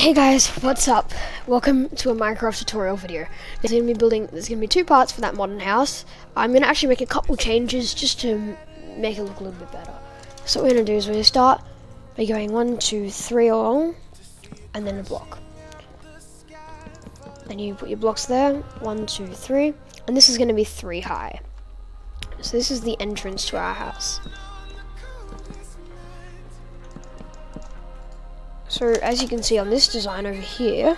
Hey guys, what's up? Welcome to a Minecraft tutorial video. There's gonna be two parts for that modern house. I'm gonna actually make a couple changes just to make it look a little bit better. So what we're gonna do is we're gonna start by going 1, 2, 3 along, and then a block. Then you put your blocks there, 1, 2, 3, and this is gonna be 3 high. So this is the entrance to our house. So as you can see on this design over here,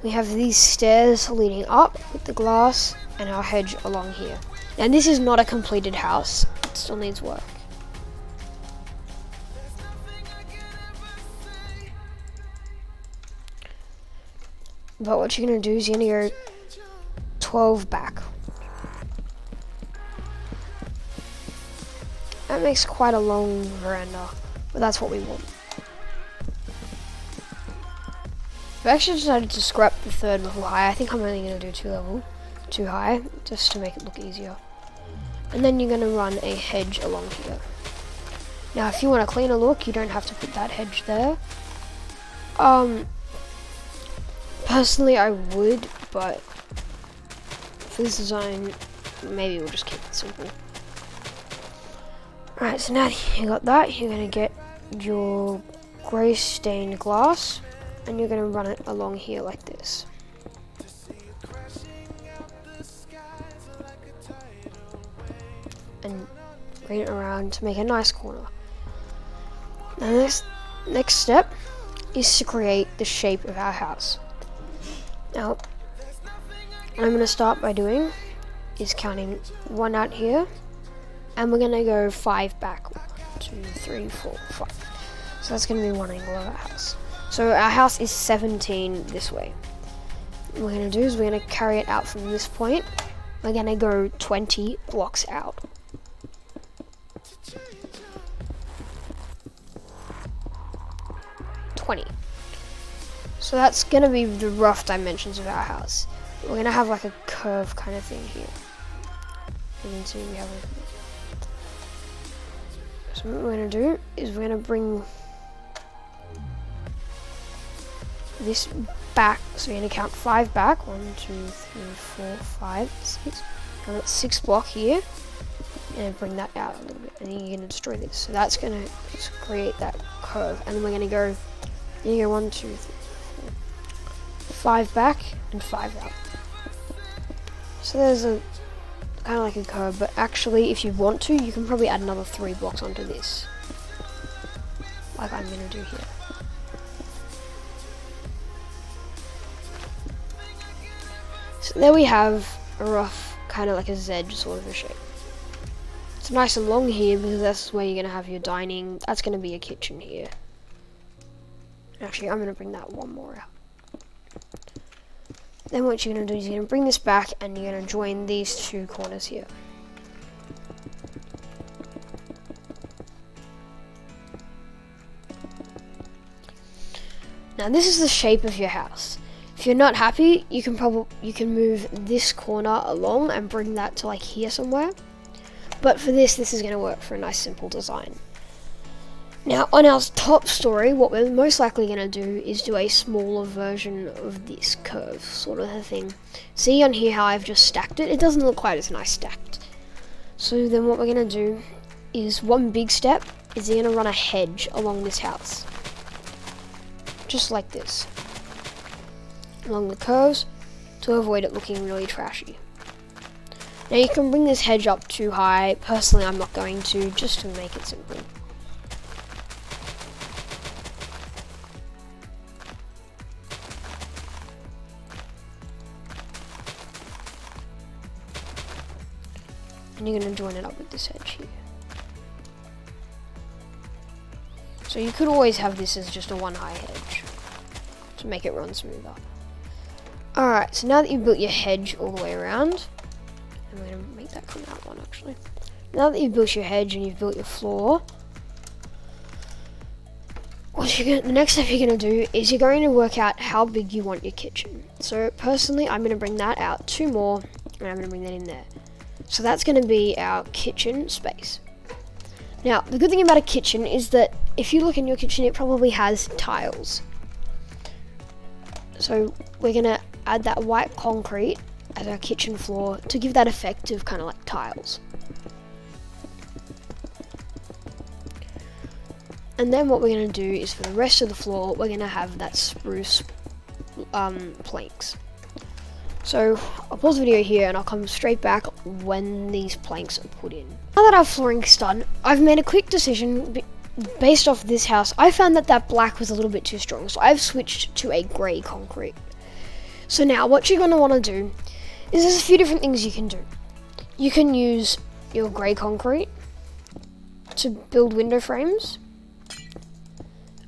we have these stairs leading up with the glass and our hedge along here. Now this is not a completed house, it still needs work. But what you're going to do is you're going to go 12 back. That makes quite a long veranda, but that's what we want. I've actually decided to scrap the 3rd level high. I think I'm only going to do 2 high, just to make it look easier. And then you're going to run a hedge along here. Now if you want a cleaner look, you don't have to put that hedge there. Personally I would, but for this design, maybe we'll just keep it simple. Alright, so now you got that, you're going to get your grey stained glass and you're going to run it along here like this. And bring it around to make a nice corner. Now this next step is to create the shape of our house. Now, what I'm going to start by doing is counting 1 out here. And we're going to go 5 back. 1, 2, 3, 4, 5. So that's going to be one angle of our house. So our house is 17 this way. What we're going to do is we're going to carry it out from this point. We're going to go 20 blocks out. So that's going to be the rough dimensions of our house. We're going to have like a curve kind of thing here. You can see we have So what we're going to do is we're going to bring this back. So we're going to count 5 back. 1, 2, 3, 4, 5, 6. I've got 6 block here. And bring that out a little bit. And then you're going to destroy this. So that's going to create that curve. And then we're going to go, 1, 2, 3, 4, 5 back and 5 out. So there's a kind of like a curve, but actually if you want to, you can probably add another 3 blocks onto this, like I'm going to do here. So there we have a rough, kind of like a Z sort of a shape. It's nice and long here because that's where you're going to have your dining. That's going to be a kitchen here. Actually, I'm going to bring that 1 more out. Then what you're going to do is you're going to bring this back and you're going to join these 2 corners here. Now this is the shape of your house. If you're not happy, you can move this corner along and bring that to like here somewhere. But for this is going to work for a nice simple design. Now on our top story, what we're most likely going to do is do a smaller version of this curve sort of a thing. See on here how I've just stacked it? It doesn't look quite as nice stacked. So then what we're going to do is one big step is you're going to run a hedge along this house. Just like this. Along the curves to avoid it looking really trashy. Now you can bring this hedge up too high. Personally I'm not going to, just to make it simple. And you're going to join it up with this hedge here. So you could always have this as just a 1 high hedge to make it run smoother. Alright, so now that you've built your hedge all the way around, and we're going to make that come out 1 actually. Now that you've built your hedge and you've built your floor, the next step you're going to do is you're going to work out how big you want your kitchen. So personally, I'm going to bring that out 2 more, and I'm going to bring that in there. So that's going to be our kitchen space. Now, the good thing about a kitchen is that if you look in your kitchen, it probably has tiles. So we're gonna add that white concrete as our kitchen floor to give that effect of kind of like tiles. And then what we're gonna do is for the rest of the floor, we're gonna have that spruce planks. So I'll pause the video here and I'll come straight back when these planks are put in. Now that our flooring's done, I've made a quick decision based off this house. I found that black was a little bit too strong, so I've switched to a grey concrete. So now what you're going to want to do is there's a few different things you can do. You can use your grey concrete to build window frames,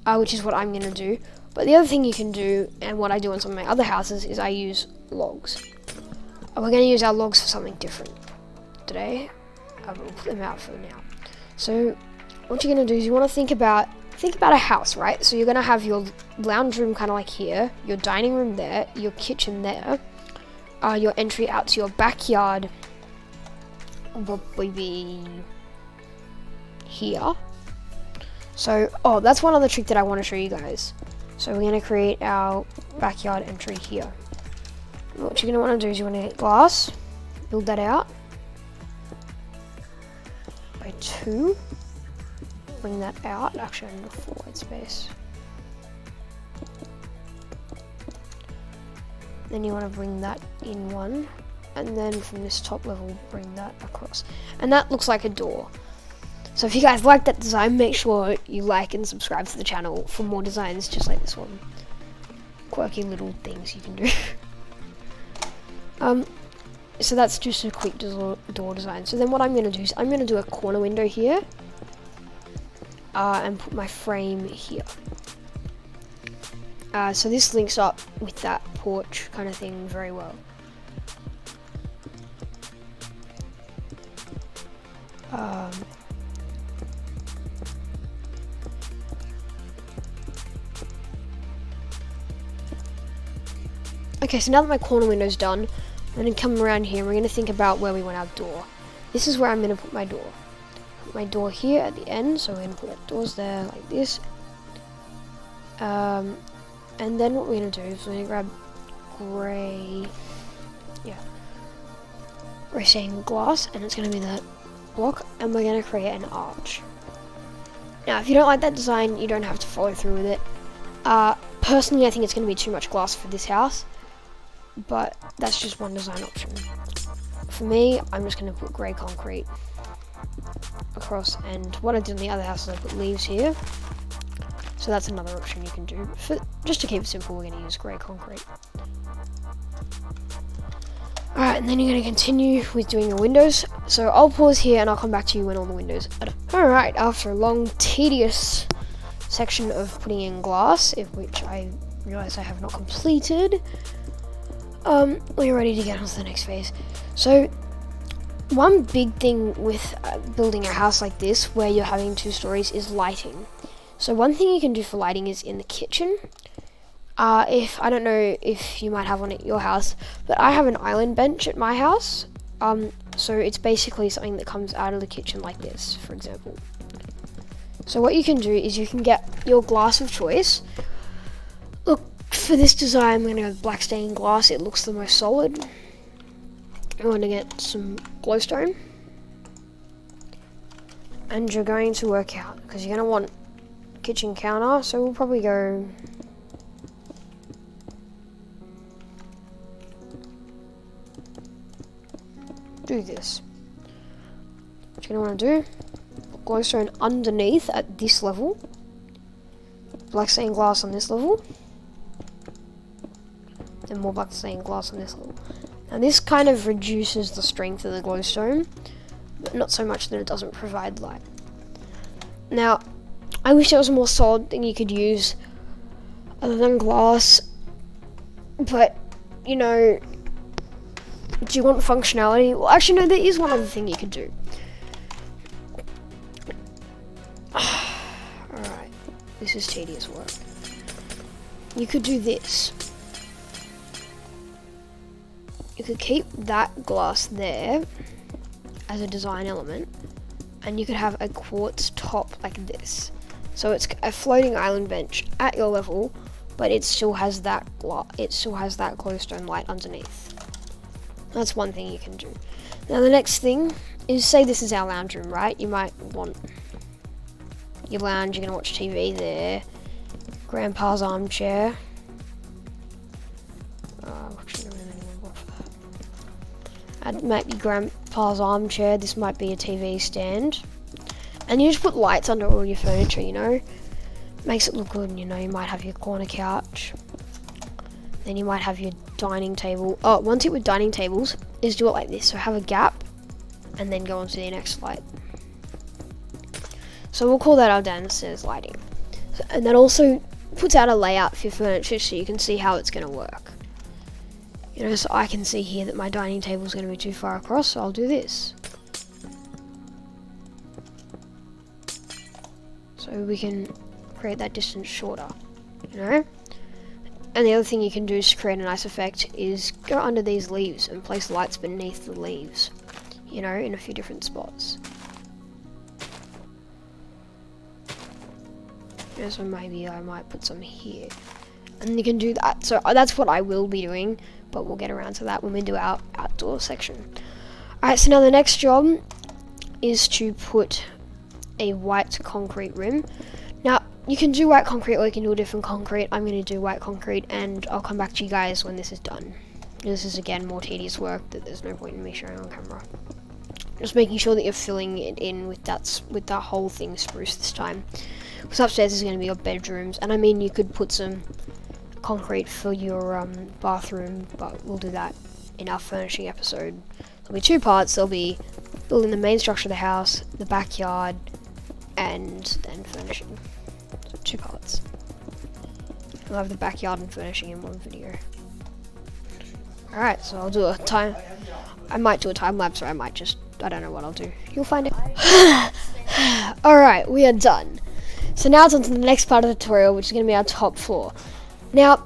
which is what I'm going to do. But the other thing you can do, and what I do on some of my other houses, is I use logs. And we're going to use our logs for something different today. I will put them out for now. So what you're going to do is you want to think about a house, right? So you're going to have your lounge room kind of like here, your dining room there, your kitchen there, your entry out to your backyard will probably be here. So, that's one other trick that I want to show you guys. So we're going to create our backyard entry here. What you're going to want to do is you want to get glass, build that out by 2. Bring that out. Actually, I need a 4 white space. Then you want to bring that in 1, and then from this top level, bring that across. And that looks like a door. So if you guys like that design, make sure you like and subscribe to the channel for more designs just like this one. Quirky little things you can do. So that's just a quick door design. So then what I'm going to do is I'm going to do a corner window here. And put my frame here. So this links up with that porch kind of thing very well. Okay, so now that my corner window's done, I'm going to come around here and we're going to think about where we want our door. This is where I'm going to put my door. Put my door here at the end, so we're going to put our doors there like this. And then what we're going to do is we're going to grab grey stained glass, and it's going to be that block, and we're going to create an arch. Now, if you don't like that design, you don't have to follow through with it. Personally, I think it's going to be too much glass for this house, but that's just one design option. For me, I'm just going to put grey concrete across, and what I did in the other house is I put leaves here. So that's another option you can do. Just to keep it simple, we're going to use grey concrete. Alright, and then you're going to continue with doing your windows. So I'll pause here and I'll come back to you when all the windows are done. Alright, after a long, tedious section of putting in glass, which I realise I have not completed, we're ready to get on to the next phase. So one big thing with building a house like this, where you're having 2 stories, is lighting. So one thing you can do for lighting is in the kitchen. If I don't know if you might have one at your house, but I have an island bench at my house. So it's basically something that comes out of the kitchen like this, for example. So what you can do is you can get your glass of choice. Look, for this design, I'm going to go with black stained glass. It looks the most solid. You want to get some glowstone, and you're going to work out, because you're going to want kitchen counter, so we'll probably go do this. What you're going to want to do, put glowstone underneath at this level, black stained glass on this level, then more black stained glass on this level. Now this kind of reduces the strength of the glowstone, but not so much that it doesn't provide light. Now, I wish there was a more solid thing you could use other than glass, but, you know, do you want functionality? Well, actually, no, there is one other thing you could do. Alright, this is tedious work. You could do this. You could keep that glass there as a design element, and you could have a quartz top like this. So it's a floating island bench at your level, but it still has that glowstone light underneath. That's one thing you can do. Now the next thing is, say this is our lounge room, right? You might want your lounge, you're gonna watch TV there. Grandpa's armchair. That might be Grandpa's armchair. This might be a TV stand. And you just put lights under all your furniture, you know. Makes it look good, you know. You might have your corner couch. Then you might have your dining table. Oh, one tip with dining tables is do it like this. So have a gap and then go on to the next light. So we'll call that our downstairs lighting. And that also puts out a layout for your furniture so you can see how it's going to work. You know, so I can see here that my dining table is going to be too far across, so I'll do this. So we can create that distance shorter, you know? And the other thing you can do to create a nice effect is go under these leaves and place lights beneath the leaves, you know, in a few different spots. Yeah, so maybe I might put some here. And you can do that. So that's what I will be doing, but we'll get around to that when we do our outdoor section. Alright, so now the next job is to put a white concrete rim. Now, you can do white concrete or you can do a different concrete. I'm going to do white concrete and I'll come back to you guys when this is done. This is, again, more tedious work that there's no point in me showing on camera. Just making sure that you're filling it in with that whole thing spruce this time. Because upstairs is going to be your bedrooms, and I mean you could put some concrete for your bathroom, but we'll do that in our furnishing episode. There'll be two parts. There'll be building the main structure of the house, the backyard, and then furnishing. So 2 parts. I'll have the backyard and furnishing in one video. Alright, so I'll do I might do a time lapse, or I don't know what I'll do. You'll find it. Alright, we are done. So now it's on to the next part of the tutorial, which is going to be our top floor. Now,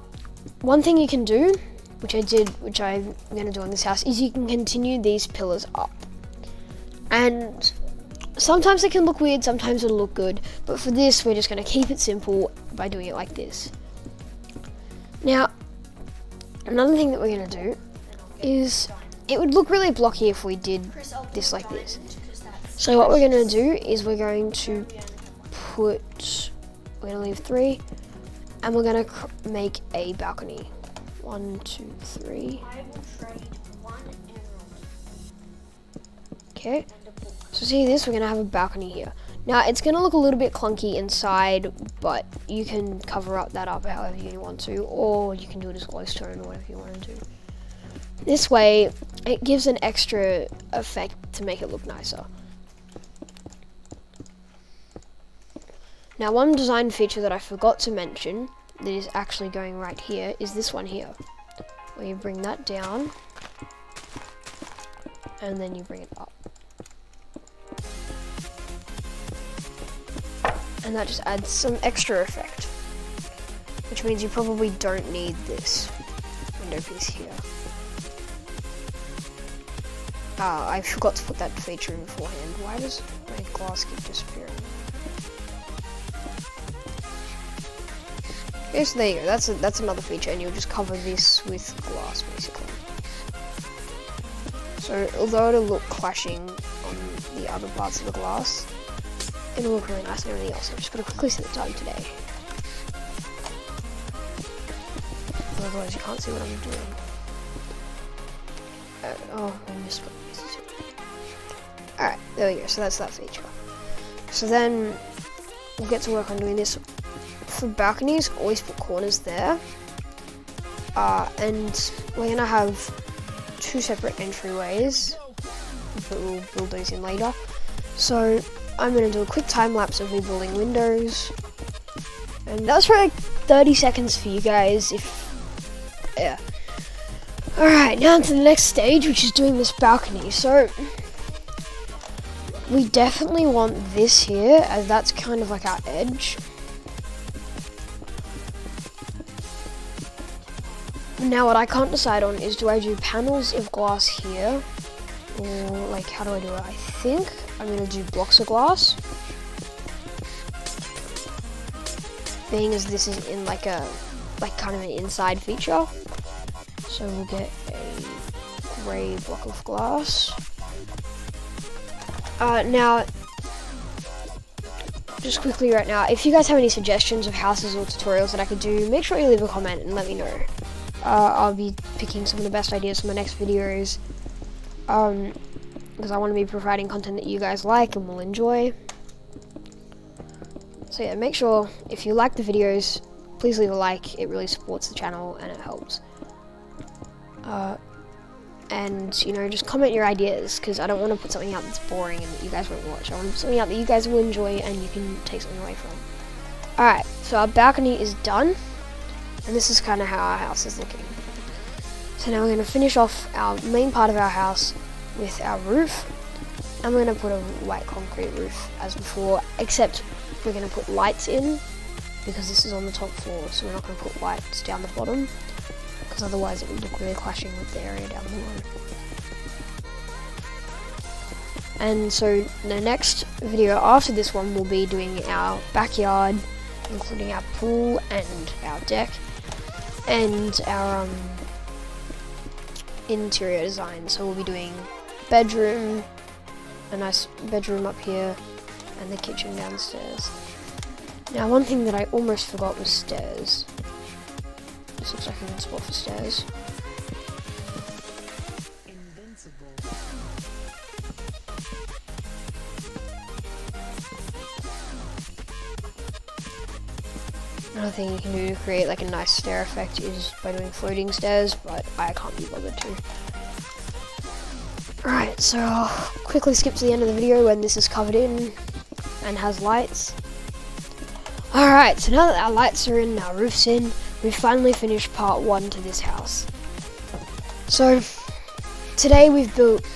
one thing you can do, which I'm going to do on this house, is you can continue these pillars up. And sometimes it can look weird, sometimes it'll look good, but for this, we're just going to keep it simple by doing it like this. Now, another thing that we're going to do is, it would look really blocky if we did this like this. So what we're going to do is we're going to leave 3, and we're going to make a balcony. 1, 2, 3. Okay, so see this, we're going to have a balcony here. Now it's going to look a little bit clunky inside, but you can cover up however you want to, or you can do it as glowstone or whatever you want to do. This way, it gives an extra effect to make it look nicer. Now, one design feature that I forgot to mention that is actually going right here is this one here, where you bring that down and then you bring it up. And that just adds some extra effect, which means you probably don't need this window piece here. I forgot to put that feature in beforehand. Why does my glass keep disappearing? Okay, so there you go. That's another feature, and you'll just cover this with glass, basically. So although it'll look clashing on the other parts of the glass, it'll look really nice and everything else. I'm just gonna quickly set the time today. Otherwise, you can't see what I'm doing. I missed one. Alright, there we go. So that's that feature. So then we'll get to work on doing this. For balconies, always put corners there. And we're gonna have 2 separate entryways, but we'll build those in later. So I'm gonna do a quick time lapse of me building windows, and that's for like 30 seconds for you guys. Alright, now to the next stage, which is doing this balcony. So we definitely want this here, as that's kind of like our edge. Now what I can't decide on is, do I do panels of glass here, or like how do I do it? I think I'm going to do blocks of glass. being as this is in like kind of an inside feature. So we'll get a grey block of glass. Now, just quickly right now, if you guys have any suggestions of houses or tutorials that I could do, make sure you leave a comment and let me know. I'll be picking some of the best ideas for my next videos, because I want to be providing content that you guys like and will enjoy. So yeah, make sure if you like the videos, please leave a like. It really supports the channel and it helps. And you know, just comment your ideas, because I don't want to put something out that's boring and that you guys won't watch. I want to put something out that you guys will enjoy and you can take something away from. Alright, so our balcony is done, and this is kind of how our house is looking. So now we're going to finish off our main part of our house with our roof, and we're going to put a white concrete roof as before, except we're going to put lights in, because this is on the top floor, so we're not going to put lights down the bottom, because otherwise it would look really clashing with the area down below. And so the next video after this one will be doing our backyard, including our pool and our deck, and our interior design. So we'll be doing bedroom, a nice bedroom up here, and the kitchen downstairs. Now, one thing that I almost forgot was stairs. This looks like a good spot for stairs. Another thing you can do to create like a nice stair effect is by doing floating stairs, but I can't be bothered to. Alright, so I'll quickly skip to the end of the video when this is covered in and has lights. Alright, so now that our lights are in, our roof's in, we've finally finished part 1 to this house. So today we've built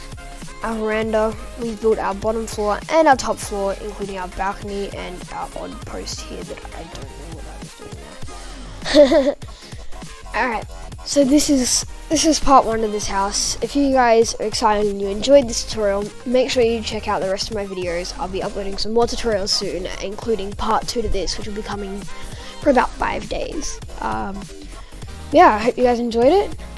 our veranda, we've built our bottom floor and our top floor, including our balcony and our odd post here that I don't know what I was doing there. Alright, so this is part 1 of this house. If you guys are excited and you enjoyed this tutorial, make sure you check out the rest of my videos. I'll be uploading some more tutorials soon, including part 2 to this, which will be coming for about 5 days. Yeah, I hope you guys enjoyed it,